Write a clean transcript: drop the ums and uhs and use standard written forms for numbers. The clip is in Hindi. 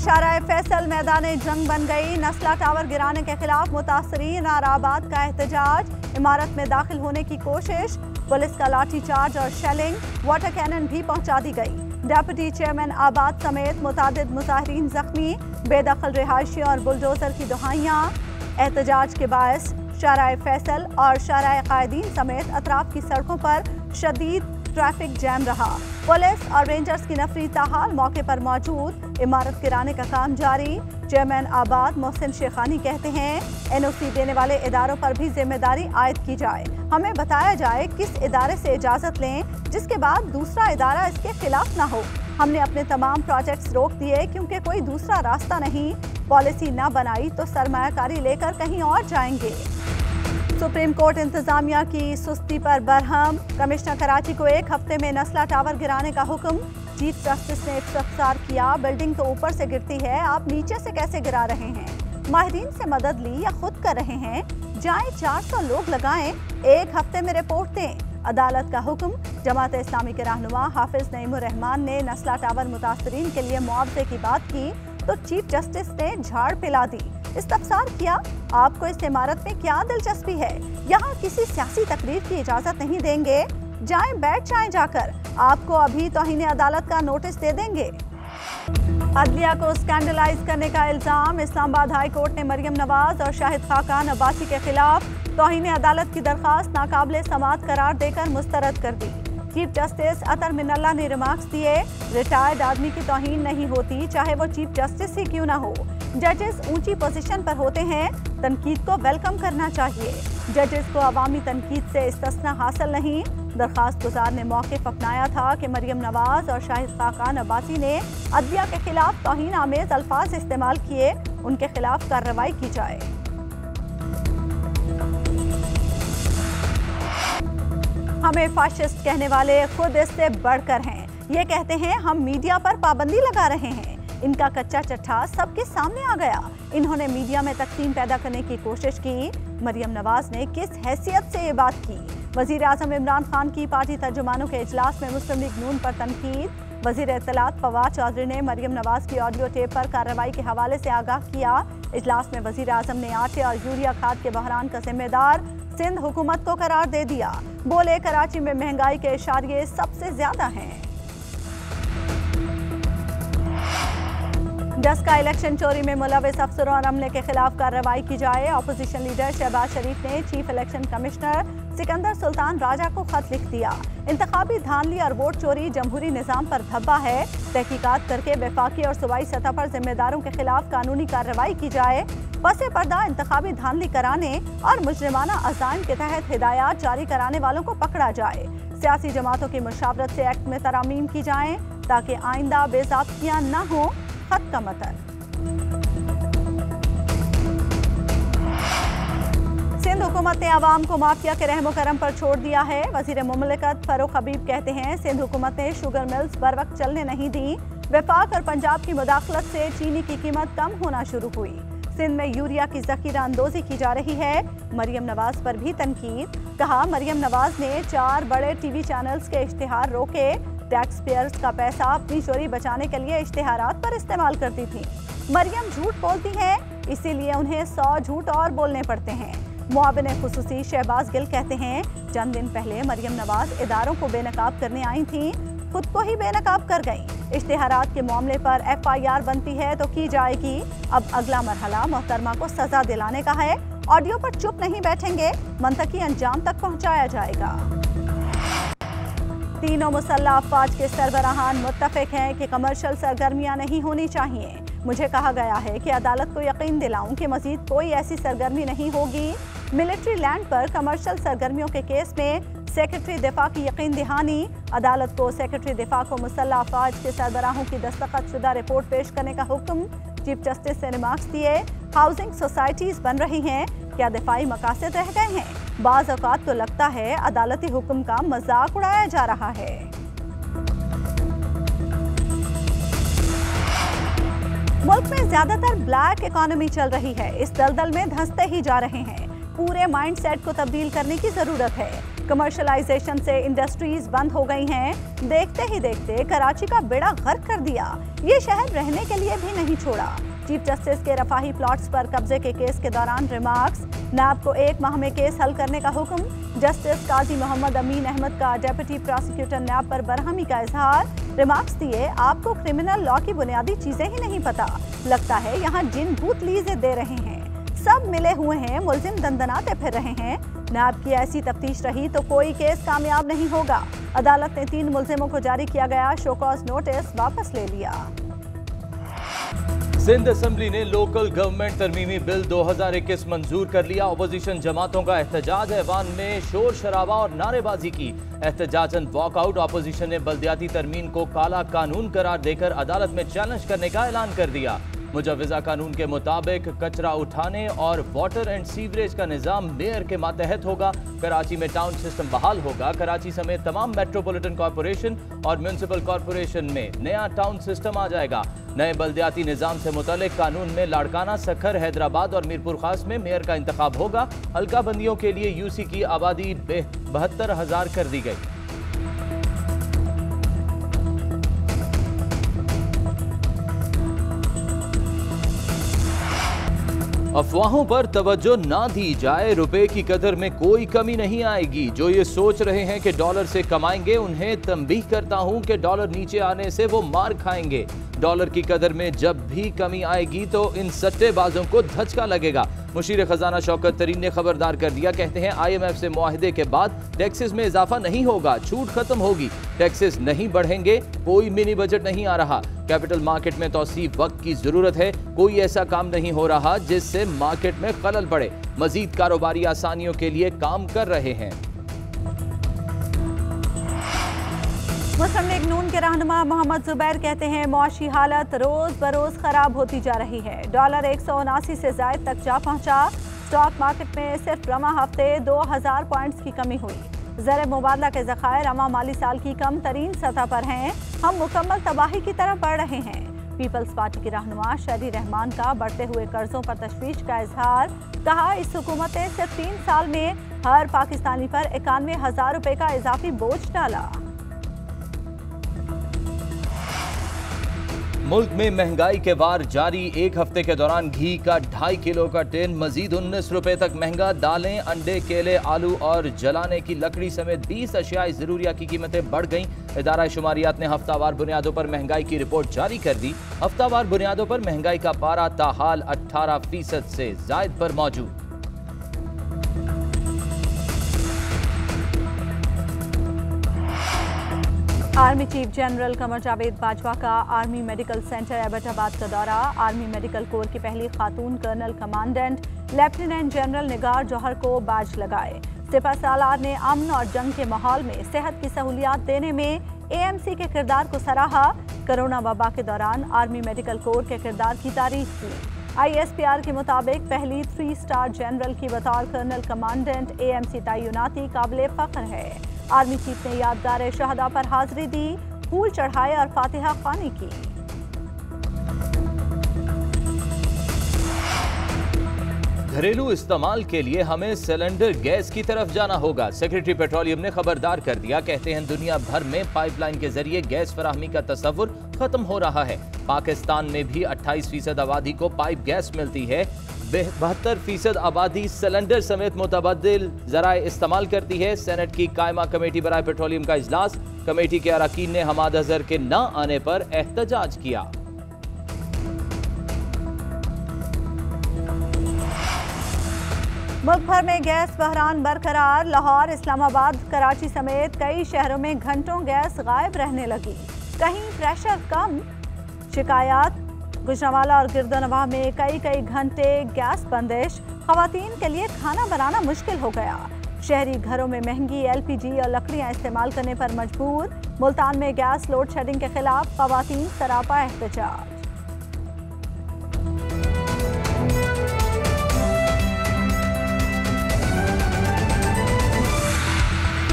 शाराए फैसल मैदान जंग बन गई। नस्ला टावर गिराने के खिलाफ मुतासरीन और आबाद का एहतजाज। इमारत में दाखिल होने की कोशिश, पुलिस का लाठीचार्ज और शेलिंग, वाटर कैनन भी पहुंचा दी गई। डेप्यूटी चेयरमैन आबाद समेत मुतादिद मुजाहिरीन जख्मी, बेदखल रिहायशी और बुलडोजर की दुहाइयां। एहतजाज के बायस शाराए फैसल और शाराए कायदीन समेत अतराफ की सड़कों पर शदीद ट्रैफिक जैम रहा। पुलिस और रेंजर्स की नफरी ताहाल मौके पर मौजूद। इमारत गिराने का काम जारी। चेयरमैन आबाद मोहसिन शेखानी कहते हैं, एनओसी देने वाले इदारों पर भी जिम्मेदारी आयद की जाए। हमें बताया जाए किस इदारे से इजाजत लें, जिसके बाद दूसरा इदारा इसके खिलाफ ना हो। हमने अपने तमाम प्रोजेक्ट्स रोक दिए क्योंकि कोई दूसरा रास्ता नहीं। पॉलिसी ना बनाई तो सरमायाकारी लेकर कहीं और जाएंगे। सुप्रीम कोर्ट इंतजामिया की सुस्ती पर बरहम। कमिश्नर कराची को 1 हफ्ते में नस्ला टावर गिराने का हुक्म। चीफ जस्टिस ने इस्तफसार किया, बिल्डिंग तो ऊपर से गिरती है, आप नीचे से कैसे गिरा रहे हैं? माहिरीन से मदद ली या खुद कर रहे हैं? जाएं 400 लोग लगाएं, 1 हफ्ते में रिपोर्ट दें। अदालत का हुक्म। जमात इस्लामी के रहनुमा हाफिज नईमुर रहमान ने नस्ला टावर मुतासरीन के लिए मुआवजे की बात की तो चीफ जस्टिस ने झाड़ पिला दी। इस्तफसार किया, आपको इस इमारत में क्या दिलचस्पी है? यहाँ किसी सियासी तकरीर की इजाजत नहीं देंगे। जाएं बैठ जाएं जाकर, आपको अभी तौहीन अदालत का नोटिस दे देंगे। अदलिया को स्कैंडलाइज करने का इल्जाम। इस्लामाबाद हाई कोर्ट ने मरियम नवाज और शाहिद खाकान अब्बासी के खिलाफ तौहीन अदालत की दरखास्त नाकाबिले समाअत करार देकर मुस्तरद कर दी। चीफ जस्टिस अतर मिनल्ला ने रिमार्क्स दिए, रिटायर्ड आदमी की तौहीन नहीं होती, चाहे वो चीफ जस्टिस ही क्यों ना हो। जजेस ऊंची पोजीशन पर होते हैं, तनकीद को वेलकम करना चाहिए। जजेस को अवामी तनकीद से इस्तिस्ना हासिल नहीं। दरखास्त गुजार ने मौक़िफ़ अपनाया था कि मरियम नवाज और शाहिद खाकान अब्बासी ने अदलिया के खिलाफ तौहीन आमेज अल्फाज इस्तेमाल किए, उनके खिलाफ कार्रवाई की जाए। हमें फाशिस्ट कहने वाले खुद इससे बढ़कर हैं। ये कहते हैं हम मीडिया पर पाबंदी लगा रहे हैं। इनका कच्चा चट्टा सबके सामने आ गया। इन्होंने मीडिया में तकसीम पैदा करने की कोशिश की। मरियम नवाज ने किस हैसियत से ये बात की? वजीर आजम इमरान खान की पार्टी तर्जुमानों के इजलास में मुस्लिम लीग नून पर तनकीद। वजीर इत्तलात फवाद चौधरी ने मरियम नवाज की ऑडियो टेप पर कार्रवाई के हवाले से आगाह किया। इजलास में वजीर आजम ने आटे और यूरिया खाद के बहरान का जिम्मेदार सिंध हुकूमत को करार दे दिया। बोले, कराची में महंगाई के इशारे सबसे ज्यादा हैं। डस्का इलेक्शन चोरी में मुलविस अफसरों और अमले के खिलाफ कार्रवाई की जाए। अपोजिशन लीडर शहबाज शरीफ ने chief election commissioner Sikandar Sultan Raja को खत लिख दिया। इंतखाबी धांधली और वोट चोरी जमहूरी निज़ाम पर धब्बा है। तहकीकात करके वफाकी और सूबाई सतह पर जिम्मेदारों के खिलाफ कानूनी कार्रवाई की जाए। पसे पर्दा इंतखाबी धांधली कराने और मुजरिमाना अज़ाइम के तहत हिदायत जारी कराने वालों को पकड़ा जाए। सियासी जमातों की मुशावरत से एक्ट में तरामीम की जाए ताकि आइंदा बेज़ाब्तियां न हो। खत का मतन। सिंध हुकूमत ने आवाम को माफिया के रहमो करम पर छोड़ दिया है। वजीर मुमलिकत फरूख हबीब कहते हैं, सिंध हुकूमत ने शुगर मिल्स बर वक्त चलने नहीं दी। वफाक और पंजाब की मुदाखलत से चीनी की कीमत कम होना शुरू हुई। सिंध में यूरिया की जखीरा अंदोजी की जा रही है। मरियम नवाज पर भी तनकीद। कहा, मरियम नवाज ने 4 बड़े टीवी चैनल्स के इश्तिहार रोके। टैक्स पेयर्स का पैसा अपनी चोरी बचाने के लिए इश्तिहारात पर इस्तेमाल करती थी। मरियम झूठ बोलती हैं, इसीलिए उन्हें 100 झूठ और बोलने पड़ते हैं। मुआविन खुसूसी शहबाज गिल कहते हैं, चंद दिन पहले मरियम नवाज इदारों को बेनकाब करने आई थी, खुद को ही बेनकाब कर गई। इश्तिहारात के मामले पर FIR बनती है तो की जाएगी। अब अगला मरहला मोहतरमा को सजा दिलाने का है। ऑडियो पर चुप नहीं बैठेंगे, मंतकी अंजाम तक पहुंचाया जाएगा। तीनों मुसल्लह अफवाज के सरबराहान मुत्तफिक हैं कि कमर्शियल सरगर्मियां नहीं होनी चाहिए। मुझे कहा गया है कि अदालत को यकीन दिलाऊं कि मजीद कोई ऐसी सरगर्मी नहीं होगी। मिलिट्री लैंड पर कमर्शियल सरगर्मियों के केस में सेक्रेटरी दिफा की यकीन दहानी। अदालत को सेक्रेटरी दिफा को मुसल्लह अफवाज के सरबराहों की दस्तखत शुदा रिपोर्ट पेश करने का हुक्म। चीफ जस्टिस ने रिमार्क्स दिए, हाउसिंग सोसाइटीज बन रही हैं, क्या दिफाई मकासद रह गए हैं? बाज़ औक़ात तो लगता है अदालती हुक्म का मजाक उड़ाया जा रहा है। मुल्क में ज्यादातर ब्लैक इकोनॉमी चल रही है। इस दलदल में धंसते ही जा रहे हैं। पूरे माइंडसेट को तब्दील करने की जरूरत है। कमर्शलाइजेशन से इंडस्ट्रीज बंद हो गई हैं। देखते ही देखते कराची का बेड़ा गर्क कर दिया। ये शहर रहने के लिए भी नहीं छोड़ा। चीफ जस्टिस के रफाही प्लॉट्स पर कब्जे के केस के दौरान रिमार्क्स। नैब को 1 माह में केस हल करने का हुक्म। जस्टिस काजी मोहम्मद अमीन अहमद का डेप्यूटी प्रोसिक्यूटर नैब पर बरहमी का इजहार। रिमार्क्स दिए, आपको क्रिमिनल लॉ की बुनियादी चीजें ही नहीं पता। लगता है यहाँ जिन भूत लीजें दे रहे हैं। सब मिले हुए हैं, मुल्जिम दंदनाते फिर रहे हैं। नैब की ऐसी तफ्तीश रही तो कोई केस कामयाब नहीं होगा। अदालत ने 3 मुल्जिमों को जारी किया गया शो कॉज नोटिस वापस ले लिया। सिंध असेंबली ने लोकल गवर्नमेंट तरमीमी बिल 2021 मंजूर कर लिया। अपोजिशन जमातों का एहतजाज, ऐवान में शोर शराबा और नारेबाजी की। एहतजाजन वॉकआउट। अपोजिशन ने बल्दियाती तरमीम को काला कानून करार देकर अदालत में चैलेंज करने का ऐलान कर दिया। मुजव्वज़ा कानून के मुताबिक कचरा उठाने और वाटर एंड सीवरेज का निज़ाम मेयर के मातहत होगा। कराची में टाउन सिस्टम बहाल होगा। कराची समेत तमाम मेट्रोपॉलिटन कॉरपोरेशन और म्यूनिसिपल कॉरपोरेशन में नया टाउन सिस्टम आ जाएगा। नए बल्दियाती निज़ाम से मुतालिक कानून में लाड़काना, सखर, हैदराबाद और मीरपुर खास में मेयर का इंतखाब होगा। हल्का बंदियों के लिए यूसी की आबादी 72,000 कर दी गई। अफवाहों पर तवज्जो ना दी जाए, रुपए की कदर में कोई कमी नहीं आएगी। जो ये सोच रहे हैं कि डॉलर से कमाएंगे, उन्हें तंबीह करता हूं कि डॉलर नीचे आने से वो मार खाएंगे। डॉलर की कदर में जब भी कमी आएगी तो इन सट्टेबाजों को धचका लगेगा। मुशीर खजाना शौकत तरीन ने खबरदार कर दिया। कहते हैं IMF से मुआहदे के बाद टैक्सेस में इजाफा नहीं होगा, छूट खत्म होगी, टैक्सेस नहीं बढ़ेंगे, कोई मिनी बजट नहीं आ रहा। कैपिटल मार्केट में तौसीफ वक्त की जरूरत है, कोई ऐसा काम नहीं हो रहा जिससे मार्केट में खलल पड़े। मजीद कारोबारी आसानियों के लिए काम कर रहे हैं। मुस्लिम लीग नून के रहनुमा मोहम्मद जुबैर कहते हैं मुआशी हालत रोज बरोज खराब होती जा रही है। डॉलर 179 से जायद तक जा पहुंचा। स्टॉक मार्केट में सिर्फ रवा हफ्ते 2000 पॉइंट्स की कमी हुई। ज़र मुबादला के ज़खायर रवा माली साल की कम तरीन सतह पर हैं। हम मुकम्मल तबाही की तरफ बढ़ रहे हैं। पीपल्स पार्टी की रहनुमा शरी रहमान का बढ़ते हुए कर्जों पर तशवीश का इजहार। कहा, इस हुकूमत ने सिर्फ 3 साल में हर पाकिस्तानी पर 91,000 रुपए का इजाफी बोझ डाला। मुल्क में महंगाई के वार जारी। 1 हफ्ते के दौरान घी का 2.5 किलो का टिन मजीद 19 रुपए तक महंगा। दालें, अंडे, केले, आलू और जलाने की लकड़ी समेत 20 अशियाई जरूरिया की कीमतें बढ़ गईं। इदारा शुमारियात ने हफ्तावार बुनियादों पर महंगाई की रिपोर्ट जारी कर दी। हफ्तावार बुनियादों पर महंगाई का पारा ताहाल 18% से जायद पर मौजूद। Army chief general Qamar Javed Bajwa का आर्मी मेडिकल सेंटर एबटाबाद का दौरा। आर्मी मेडिकल कोर की पहली खातून कर्नल कमांडेंट लेफ्टिनेंट जनरल निगार जौहर को बाज लगाए। सिपह सालार ने अमन और जंग के माहौल में सेहत की सहूलियात देने में AMC के किरदार को सराहा। कोरोना वबा के दौरान आर्मी मेडिकल कोर के किरदार की तारीफ की। ISPR के मुताबिक पहली 3 स्टार जनरल की बतौर कर्नल कमांडेंट AMC तैनाती काबिल फख्र है। आर्मी चीफ ने यादगार शहदा पर हाजिरी दी, फूल चढ़ाए और फातिहा ख्वानी की। घरेलू इस्तेमाल के लिए हमें सिलेंडर गैस की तरफ जाना होगा। सेक्रेटरी पेट्रोलियम ने खबरदार कर दिया। कहते हैं दुनिया भर में पाइपलाइन के जरिए गैस फराहमी का तस्वुर खत्म हो रहा है। पाकिस्तान में भी 28% आबादी को पाइप गैस मिलती है। 72% आबादी सिलेंडर समेत मुतबद्दिल ज़राए इस्तेमाल करती है। सेनेट की कायमा कमेटी बराए पेट्रोलियम का इजलास। कमेटी के अरकान ने हमाद अजहर के न आने पर एहतजाज किया। मुल्क भर में गैस बहरान बरकरार। लाहौर, इस्लामाबाद, कराची समेत कई शहरों में घंटों गैस गायब रहने लगी। कहीं प्रेशर कम। शिकायत, गुजरांवाला और गिरदोनवाह में कई घंटे गैस बंदिश। खवातीन के लिए खाना बनाना मुश्किल हो गया। शहरी घरों में महंगी LPG और लकड़ियां इस्तेमाल करने पर मजबूर। मुल्तान में गैस लोड शेडिंग के खिलाफ खवातीन सरापा एहतजाज।